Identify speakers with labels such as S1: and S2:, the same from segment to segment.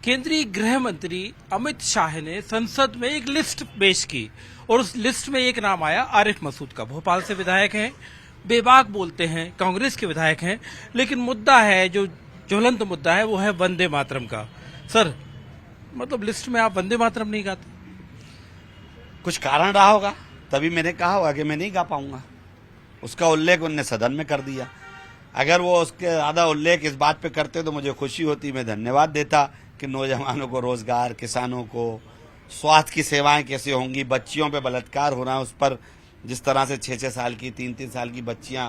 S1: केंद्रीय गृह मंत्री अमित शाह ने संसद में एक लिस्ट पेश की और उस लिस्ट में एक नाम आया आरिफ मसूद का। भोपाल से विधायक हैं, बेबाक बोलते हैं, कांग्रेस के विधायक हैं, लेकिन मुद्दा है जो ज्वलंत मुद्दा है वो है वंदे मातरम का। सर, मतलब लिस्ट में आप वंदे मातरम नहीं गाते?
S2: कुछ कारण रहा होगा, तभी मैंने कहा होगा कि मैं नहीं गा पाऊंगा। उसका उल्लेख उनने सदन में कर दिया। अगर वो उसके ज्यादा उल्लेख इस बात पे करते तो मुझे खुशी होती, मैं धन्यवाद देता कि नौजवानों को रोजगार, किसानों को स्वास्थ्य की सेवाएं कैसे होंगी, बच्चियों पे बलात्कार हो रहा है, उस पर जिस तरह से 6-6 साल की 3-3 साल की बच्चियां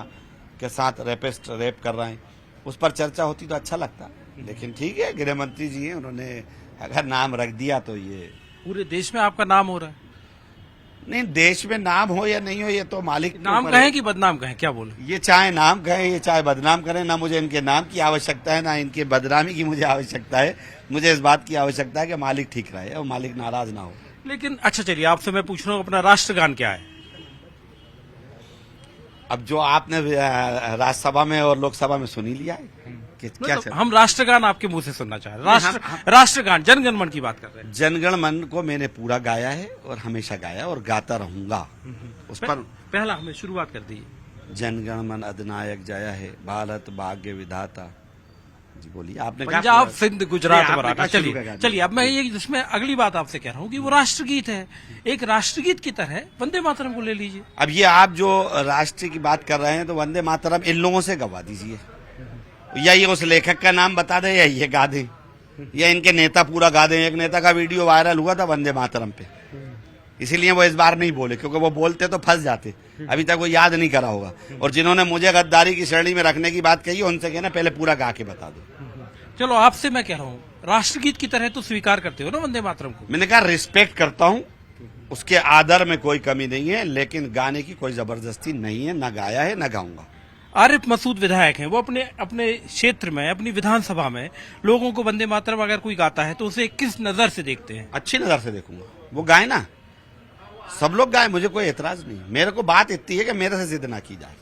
S2: के साथ रेपिस्ट रेप कर रहे हैं, उस पर चर्चा होती तो अच्छा लगता। लेकिन ठीक है, गृह मंत्री जी हैं, उन्होंने अगर नाम रख दिया तो ये
S1: पूरे देश में आपका नाम हो रहा है।
S2: नहीं, देश में नाम हो या नहीं हो ये तो मालिक
S1: नाम कहें कि बदनाम कहें, क्या बोले?
S2: ये चाहे नाम कहें, ये चाहे बदनाम करें, ना मुझे इनके नाम की आवश्यकता है, ना इनके बदनामी की मुझे आवश्यकता है। मुझे इस बात की आवश्यकता है कि मालिक ठीक रहे और मालिक नाराज ना हो।
S1: लेकिन अच्छा, चलिए आपसे मैं पूछ रहा हूँ, अपना राष्ट्रगान क्या है?
S2: अब जो आपने राज्यसभा में और लोकसभा में सुनी लिया है कि क्या
S1: मतलब हम राष्ट्रगान आपके मुंह से सुनना चाह रहे हैं। राष्ट्रगान जनगण मन की बात कर रहे हैं।
S2: जनगण मन को मैंने पूरा गाया है और हमेशा गाया और गाता रहूंगा। उस पर
S1: पहला हमें शुरुआत कर दीजिए।
S2: जनगण मन अधिनायक जय है, भारत भाग्य विधाता। जी बोलिए, आपने
S1: पंजाब सिंध गुजरात मराठा। चलिए अब मैं ये इसमें अगली बात आपसे कह रहा हूँ कि वो राष्ट्रगीत है, एक राष्ट्रगीत की तरह वंदे मातरम को ले लीजिए।
S2: अब ये आप जो राष्ट्र की बात कर रहे हैं तो वंदे मातरम इन लोगों से गवा दीजिए, या ये उस लेखक का नाम बता दें या ये गा दें, या इनके नेता पूरा गा दें। एक नेता का वीडियो वायरल हुआ था वंदे मातरम पे, इसीलिए वो इस बार नहीं बोले, क्योंकि वो बोलते तो फंस जाते। अभी तक वो याद नहीं करा होगा। और जिन्होंने मुझे गद्दारी की श्रेणी में रखने की बात कही, उनसे कहना पहले पूरा गा के बता दो।
S1: चलो आपसे मैं कह रहा हूँ, राष्ट्रगीत की तरह तो स्वीकार करते हो ना वंदे मातरम को?
S2: मैंने कहा रिस्पेक्ट करता हूँ, उसके आदर में कोई कमी नहीं है, लेकिन गाने की कोई जबरदस्ती नहीं है, न गाया है न गाऊंगा।
S1: आरिफ मसूद विधायक हैं, वो अपने क्षेत्र में, अपनी विधानसभा में लोगों को वंदे मातरम अगर कोई गाता है तो उसे किस नजर से देखते हैं?
S2: अच्छी नजर से देखूंगा। वो गाए ना, सब लोग गाए, मुझे कोई एतराज नहीं। मेरे को बात इतनी है कि मेरे से जिद ना की जाए,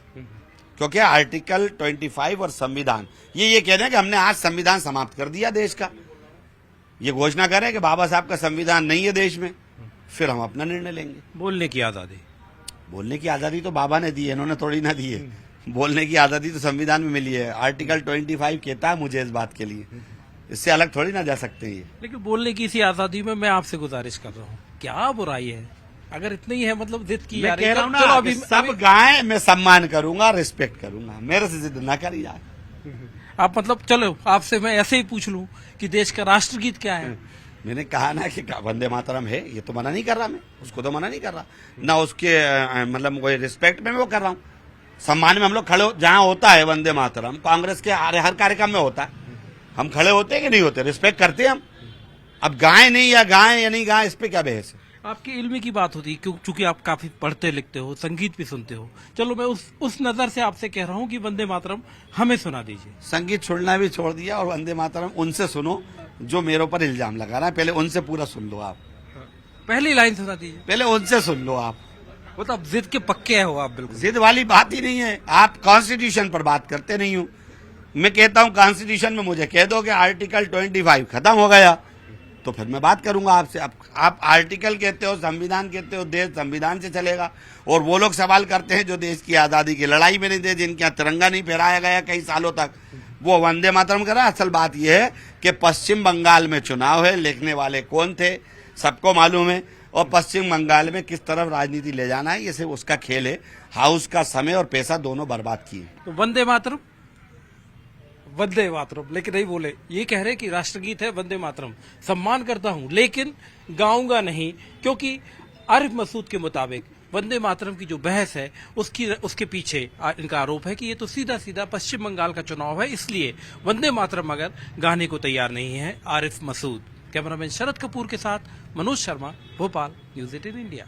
S2: क्योंकि आर्टिकल 25 और संविधान ये कह रहे हैं कि हमने आज संविधान समाप्त कर दिया देश का। ये घोषणा करें कि बाबा साहब का संविधान नहीं है देश में, फिर हम अपना निर्णय लेंगे।
S1: बोलने की आजादी,
S2: बोलने की आजादी तो बाबा ने दी है, इन्होंने थोड़ी ना दी है। बोलने की आजादी तो संविधान में मिली है। आर्टिकल 25 कहता है मुझे इस बात के लिए, इससे अलग थोड़ी ना जा सकते हैं ये।
S1: लेकिन बोलने की इसी आजादी में मैं आपसे गुजारिश कर रहा हूँ, क्या बुराई है अगर इतनी ही है? मतलब जिद की
S2: मैं कह रहा हूँ ना, अभी सब गाएं, मैं सम्मान करूंगा, रिस्पेक्ट करूंगा, मेरे से जिद ना करी जाए।
S1: आप मतलब, चलो आपसे मैं ऐसे ही पूछ लूं कि देश का राष्ट्रगीत क्या है?
S2: मैंने कहा ना कि वंदे मातरम है, ये तो मना नहीं कर रहा मैं, उसको तो मना नहीं कर रहा ना, उसके मतलब कोई रिस्पेक्ट में मैं वो कर रहा हूँ। सम्मान में हम लोग खड़े जहां होता है वंदे मातरम, कांग्रेस के हर कार्यक्रम में होता है, हम खड़े होते हैं कि नहीं होते, रिस्पेक्ट करते हैं हम। अब गाएं नहीं या गाएं या नहीं गाएं, इस पे क्या बहस है?
S1: आपकी इल्मी की बात होती है, चूंकि आप काफी पढ़ते लिखते हो, संगीत भी सुनते हो। चलो मैं उस नजर से आपसे कह रहा हूँ कि वंदे मातरम हमें सुना दीजिए।
S2: संगीत छोड़ना भी छोड़ दिया और वंदे मातरम उनसे सुनो जो मेरे ऊपर इल्जाम लगा रहा है, पहले उनसे पूरा सुन लो आप।
S1: पहली लाइन सुना दीजिए।
S2: पहले उनसे सुन लो आप।
S1: वो तो अब जिद के पक्के हो आप। बिल्कुल
S2: जिद वाली बात ही नहीं है। आप कॉन्स्टिट्यूशन पर बात करते नहीं हो। मैं कहता हूँ कॉन्स्टिट्यूशन में मुझे कह दो कि आर्टिकल 25 खत्म हो गया, तो फिर मैं बात करूंगा आपसे। आप आर्टिकल कहते हो, संविधान कहते हो, देश संविधान से चलेगा। और वो लोग सवाल करते हैं जो देश की आजादी की लड़ाई में नहीं थे, जिनके यहाँ तिरंगा नहीं फहराया गया कई सालों तक, वो वंदे मातरम करा। असल बात यह है कि पश्चिम बंगाल में चुनाव है, लिखने वाले कौन थे सबको मालूम है, और पश्चिम बंगाल में किस तरफ राजनीति ले जाना है, ये सिर्फ उसका खेल है। हाउस का समय और पैसा दोनों बर्बाद किए।
S1: तो वंदे मातरम, वंदे मातरम लेकिन नहीं बोले, ये कह रहे कि राष्ट्रगीत है वंदे मातरम, सम्मान करता हूं लेकिन गाऊंगा नहीं, क्योंकि आरिफ मसूद के मुताबिक वंदे मातरम की जो बहस है उसके पीछे इनका आरोप है कि ये तो सीधा सीधा पश्चिम बंगाल का चुनाव है, इसलिए वंदे मातरम अगर गाने को तैयार नहीं है आरिफ मसूद। कैमरामैन शरद कपूर के साथ मनोज शर्मा, भोपाल, न्यूज़ 18 इंडिया।